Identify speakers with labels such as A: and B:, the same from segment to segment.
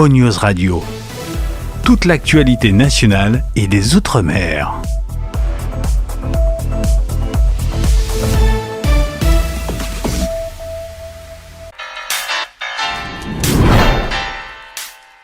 A: O-News Radio. Toute l'actualité nationale et des Outre-mer.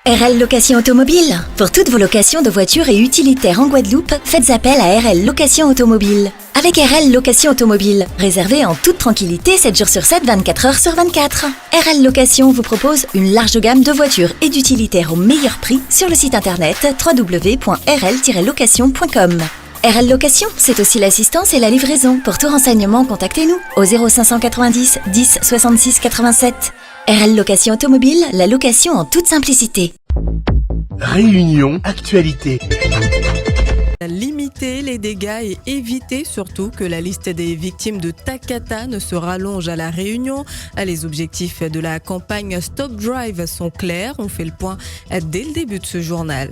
B: RL Location Automobile. Pour toutes vos locations de voitures et utilitaires en Guadeloupe, faites appel à RL Location Automobile. Avec RL Location Automobile, réservez en toute tranquillité 7 jours sur 7, 24 heures sur 24. RL Location vous propose une large gamme de voitures et d'utilitaires au meilleur prix sur le site internet www.rl-location.com. RL Location, c'est aussi l'assistance et la livraison. Pour tout renseignement, contactez-nous au 0590 10 66 87. RL Location Automobile, la location en toute simplicité.
C: Réunion Actualité.
D: Limiter les dégâts et éviter surtout que la liste des victimes de Takata ne se rallonge à La Réunion. Les objectifs de la campagne Stop Drive sont clairs. On fait le point dès le début de ce journal.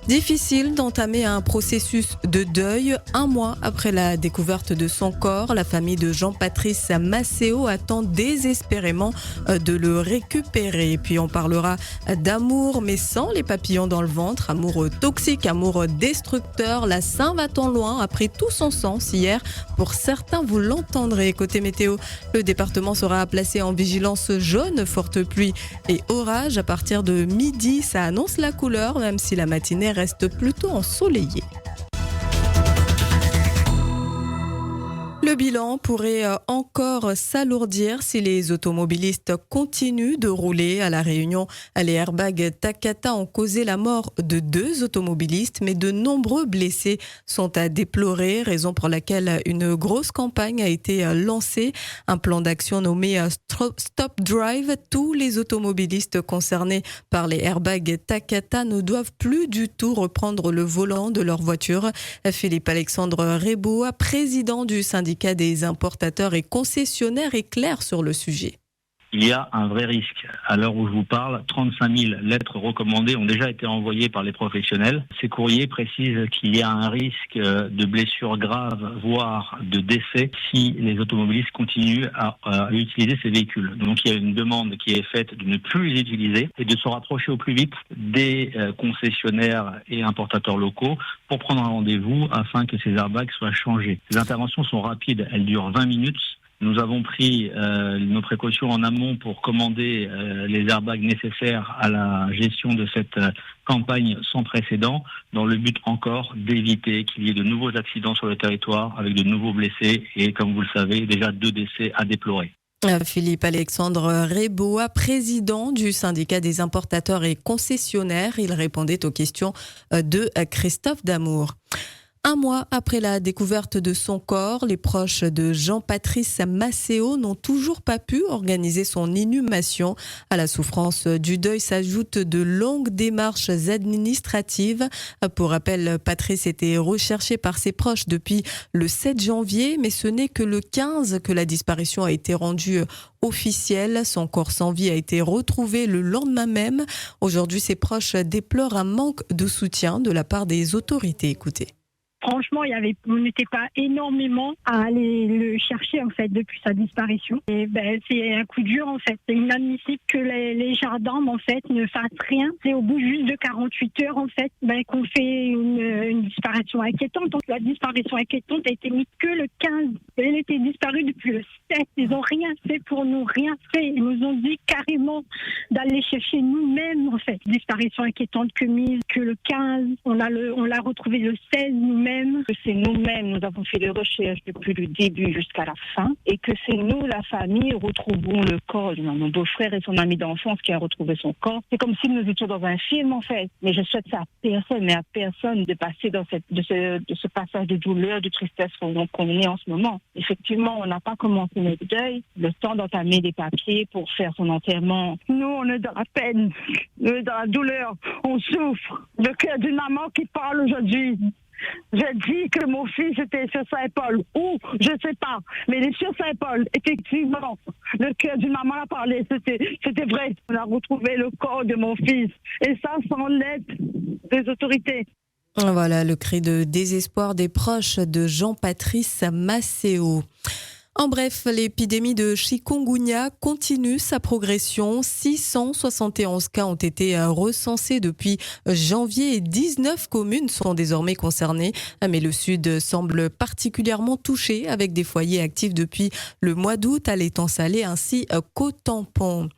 D: Difficile d'entamer un processus de deuil. Un mois après la découverte de son corps, la famille de Jean-Patrice Maceo attend désespérément de le récupérer. Et puis on parlera d'amour, mais sans les papillons dans le ventre. Amour toxique, amour destructeur. La Saint-va-t-en loin a pris tout son sens hier. Pour certains, vous l'entendrez. Côté météo, le département sera placé en vigilance jaune, forte pluie et orage. À partir de midi, ça annonce la couleur, même si la matinée reste plutôt ensoleillée. Le bilan pourrait encore s'alourdir si les automobilistes continuent de rouler. À La Réunion, les airbags Takata ont causé la mort de 2 automobilistes, mais de nombreux blessés sont à déplorer, raison pour laquelle une grosse campagne a été lancée. Un plan d'action nommé Stop Drive. Tous les automobilistes concernés par les airbags Takata ne doivent plus du tout reprendre le volant de leur voiture. Philippe-Alexandre Reboa, président du syndicat des importateurs et concessionnaires, est clair sur le sujet.
E: Il y a un vrai risque. À l'heure où je vous parle, 35 000 lettres recommandées ont déjà été envoyées par les professionnels. Ces courriers précisent qu'il y a un risque de blessures graves, voire de décès, si les automobilistes continuent à utiliser ces véhicules. Donc il y a une demande qui est faite de ne plus les utiliser et de se rapprocher au plus vite des concessionnaires et importateurs locaux pour prendre un rendez-vous afin que ces airbags soient changés. Les interventions sont rapides, elles durent 20 minutes. Nous avons pris nos précautions en amont pour commander les airbags nécessaires à la gestion de cette campagne sans précédent, dans le but encore d'éviter qu'il y ait de nouveaux accidents sur le territoire avec de nouveaux blessés et, comme vous le savez, déjà 2 décès à déplorer.
D: Philippe-Alexandre Reboa, président du syndicat des importateurs et concessionnaires, il répondait aux questions de Christophe Damour. Un mois après la découverte de son corps, les proches de Jean-Patrice Maceo n'ont toujours pas pu organiser son inhumation. À la souffrance du deuil s'ajoutent de longues démarches administratives. Pour rappel, Patrice était recherché par ses proches depuis le 7 janvier, mais ce n'est que le 15 que la disparition a été rendue officielle. Son corps sans vie a été retrouvé le lendemain même. Aujourd'hui, ses proches déplorent un manque de soutien de la part des autorités. Écoutez.
F: Franchement, on n'était pas énormément à aller le chercher en fait depuis sa disparition. Et c'est un coup dur en fait. C'est inadmissible que les gendarmes en fait ne fassent rien. C'est au bout juste de 48 heures en fait qu'on fait une disparition inquiétante. Donc la disparition inquiétante a été mise que le 15. Elle était disparue depuis le 7. Ils n'ont rien fait pour nous, rien fait. Ils nous ont dit carrément d'aller chercher nous-mêmes en fait. Disparition inquiétante que mise que le 15. On l'a retrouvé le 16 nous-mêmes.
G: C'est nous-mêmes, nous avons fait des recherches depuis le début jusqu'à la fin et que c'est nous, la famille, retrouvons le corps de mon beau-frère et son ami d'enfance qui a retrouvé son corps. C'est comme si nous étions dans un film en fait. Mais je souhaite ça à personne de passer de ce passage de douleur, de tristesse qu'on est en ce moment. Effectivement, on n'a pas commencé notre deuil, le temps d'entamer des papiers pour faire son enterrement.
H: Nous, on est dans la peine, on est dans la douleur, on souffre. Le cœur d'une maman qui parle aujourd'hui. J'ai dit que mon fils était sur Saint-Paul, ou je sais pas, mais il est sur Saint-Paul, effectivement. Le cœur d'une maman a parlé, c'était vrai. On a retrouvé le corps de mon fils, et ça sans l'aide des autorités.
D: Voilà le cri de désespoir des proches de Jean-Patrice Maceo. En bref, l'épidémie de chikungunya continue sa progression. 671 cas ont été recensés depuis janvier et 19 communes sont désormais concernées. Mais le Sud semble particulièrement touché avec des foyers actifs depuis le mois d'août à l'étang Salé ainsi qu'au Tampon.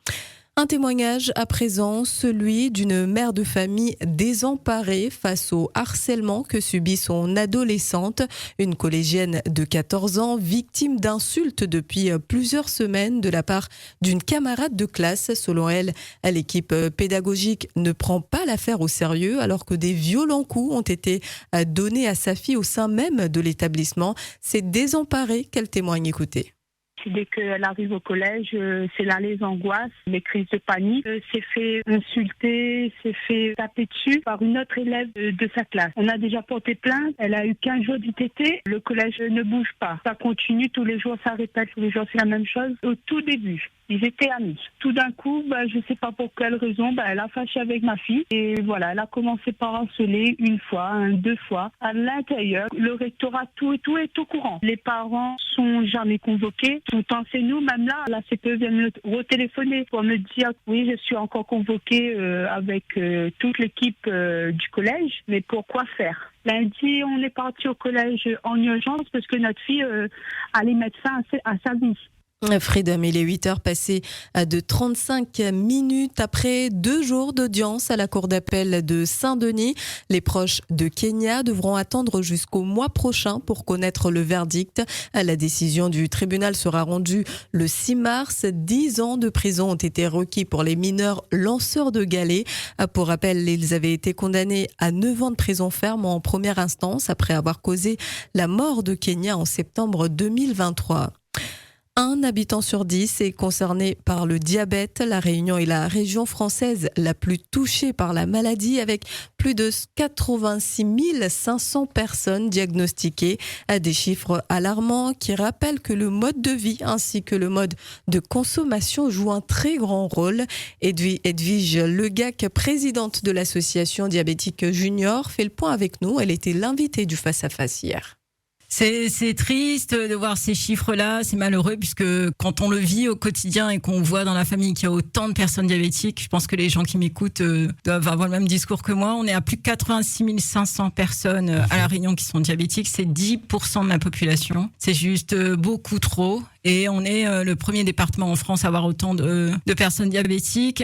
D: Un témoignage à présent, celui d'une mère de famille désemparée face au harcèlement que subit son adolescente, une collégienne de 14 ans, victime d'insultes depuis plusieurs semaines de la part d'une camarade de classe. Selon elle, l'équipe pédagogique ne prend pas l'affaire au sérieux alors que des violents coups ont été donnés à sa fille au sein même de l'établissement. C'est désemparée qu'elle témoigne. Écoutez.
G: Dès qu'elle arrive au collège, c'est là les angoisses, les crises de panique. S'est fait insulter, s'est fait taper dessus par une autre élève de sa classe. On a déjà porté plainte, elle a eu 15 jours d'ITT, le collège ne bouge pas. Ça continue, tous les jours ça répète, tous les jours c'est la même chose. Au tout début, ils étaient amis. Tout d'un coup, je ne sais pas pour quelle raison, elle a fâché avec ma fille. Et voilà, elle a commencé par harceler une fois, deux fois. À l'intérieur, le rectorat, tout est au courant. Les parents sont jamais convoqués. Pourtant, c'est nous, même là, la CPE vient me retéléphoner pour me dire oui, je suis encore convoquée avec toute l'équipe du collège. Mais pourquoi faire? Lundi, on est parti au collège en urgence parce que notre fille allait mettre fin à sa vie.
D: Freedom, il est 8h passées de 35 minutes après 2 jours d'audience à la cour d'appel de Saint-Denis. Les proches de Kenya devront attendre jusqu'au mois prochain pour connaître le verdict. La décision du tribunal sera rendue le 6 mars. 10 ans de prison ont été requis pour les mineurs lanceurs de galets. Pour rappel, ils avaient été condamnés à 9 ans de prison ferme en première instance après avoir causé la mort de Kenya en septembre 2023. Un habitant sur 10 est concerné par le diabète. La Réunion est la région française la plus touchée par la maladie avec plus de 86 500 personnes diagnostiquées. Des chiffres alarmants qui rappellent que le mode de vie ainsi que le mode de consommation jouent un très grand rôle. Edwige Legac, présidente de l'association diabétique junior, fait le point avec nous. Elle était l'invitée du Face à Face hier.
I: C'est triste de voir ces chiffres-là, c'est malheureux puisque quand on le vit au quotidien et qu'on voit dans la famille qu'il y a autant de personnes diabétiques, je pense que les gens qui m'écoutent doivent avoir le même discours que moi. On est à plus de 86 500 personnes à La Réunion qui sont diabétiques, c'est 10% de la population. C'est juste beaucoup trop. Et on est le premier département en France à avoir autant de personnes diabétiques,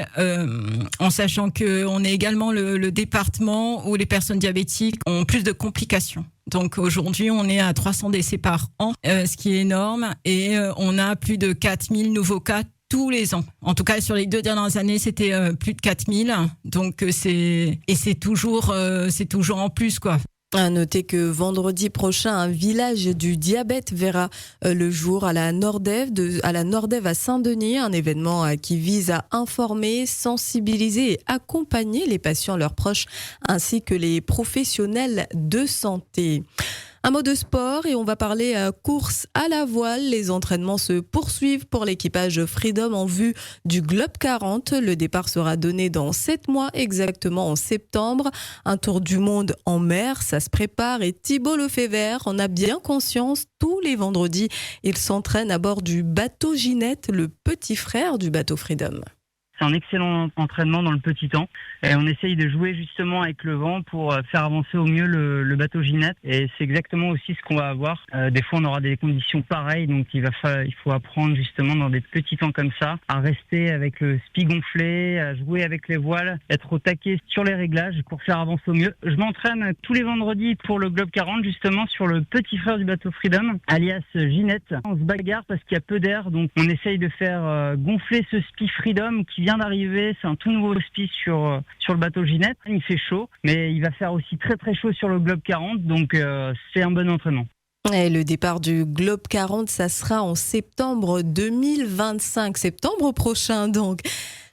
I: en sachant que on est également le département où les personnes diabétiques ont plus de complications. Donc aujourd'hui, on est à 300 décès par an, ce qui est énorme, et on a plus de 4000 nouveaux cas tous les ans. En tout cas, sur les 2 dernières années, c'était plus de 4000. Donc c'est toujours en plus, quoi.
D: À noter que vendredi prochain, un village du diabète verra le jour à la Nordève à Saint-Denis, un événement qui vise à informer, sensibiliser et accompagner les patients, leurs proches, ainsi que les professionnels de santé. Un mot de sport et on va parler course à la voile. Les entraînements se poursuivent pour l'équipage Freedom en vue du Globe 40. Le départ sera donné dans 7 mois, exactement en septembre. Un tour du monde en mer, ça se prépare et Thibault Lefebvre en a bien conscience. Tous les vendredis, il s'entraîne à bord du bateau Ginette, le petit frère du bateau Freedom.
J: C'est un excellent entraînement dans le petit temps. Et on essaye de jouer justement avec le vent pour faire avancer au mieux le bateau Ginette. Et c'est exactement aussi ce qu'on va avoir. Des fois, on aura des conditions pareilles. Donc, il faut apprendre justement dans des petits temps comme ça à rester avec le spi gonflé, à jouer avec les voiles, être au taquet sur les réglages pour faire avancer au mieux. Je m'entraîne tous les vendredis pour le Globe 40 justement sur le petit frère du bateau Freedom, alias Ginette. On se bagarre parce qu'il y a peu d'air. Donc, on essaye de faire gonfler ce spi Freedom qui vient d'arriver, c'est un tout nouveau spi sur le bateau Ginette. Il fait chaud, mais il va faire aussi très très chaud sur le Globe 40, donc c'est un bon entraînement.
D: Et le départ du Globe 40, ça sera en septembre 2025, septembre prochain donc.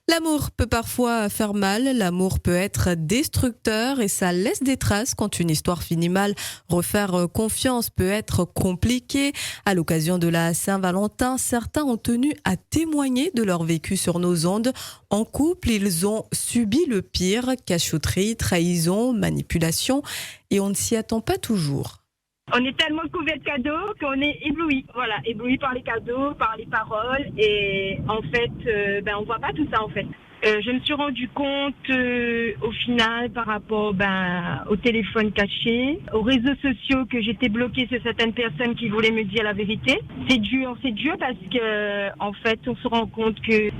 D: L'amour peut parfois faire mal, l'amour peut être destructeur et ça laisse des traces quand une histoire finit mal. Refaire confiance peut être compliqué. À l'occasion de la Saint-Valentin, certains ont tenu à témoigner de leur vécu sur nos ondes. En couple, ils ont subi le pire, cachotterie, trahison, manipulation et on ne s'y attend pas toujours.
K: On est tellement couverts de cadeaux qu'on est ébloui. Voilà, ébloui par les cadeaux, par les paroles. Et en fait, on voit pas tout ça en fait. Je me suis rendu compte au final par rapport au téléphone caché, aux réseaux sociaux que j'étais bloquée sur certaines personnes qui voulaient me dire la vérité. C'est dur parce que en fait on se rend compte que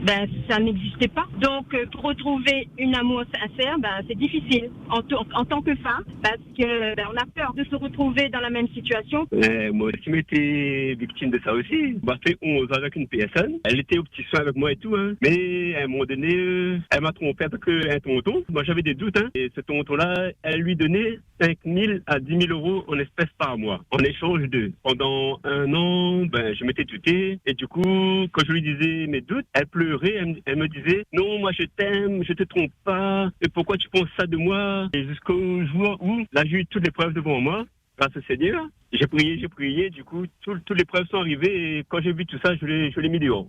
K: ça n'existait pas. Donc pour retrouver une amour sincère, c'est difficile en tant que femme parce que on a peur de se retrouver dans la même situation.
L: Moi aussi j'étais victime de ça aussi. J'ai fait 11 ans avec une personne. Elle était au petit soin avec moi et tout, hein. Mais à un moment donné, elle m'a trompé avec un tonton. Moi, j'avais des doutes, hein. Et ce tonton-là, elle lui donnait 5 000 à 10 000 euros en espèces par mois, en échange d'eux. Pendant 1 an, je m'étais douté. Et du coup, quand je lui disais mes doutes, elle pleurait. Elle me disait, non, moi, je t'aime, je te trompe pas. Et pourquoi tu penses ça de moi? Et jusqu'au jour où, là, j'ai eu toutes les preuves devant moi. Grâce au Seigneur, j'ai prié. Du coup, toutes les preuves sont arrivées. Et quand j'ai vu tout ça, je l'ai mis dehors.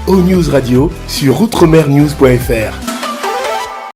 C: O-News Radio sur outremernews.fr.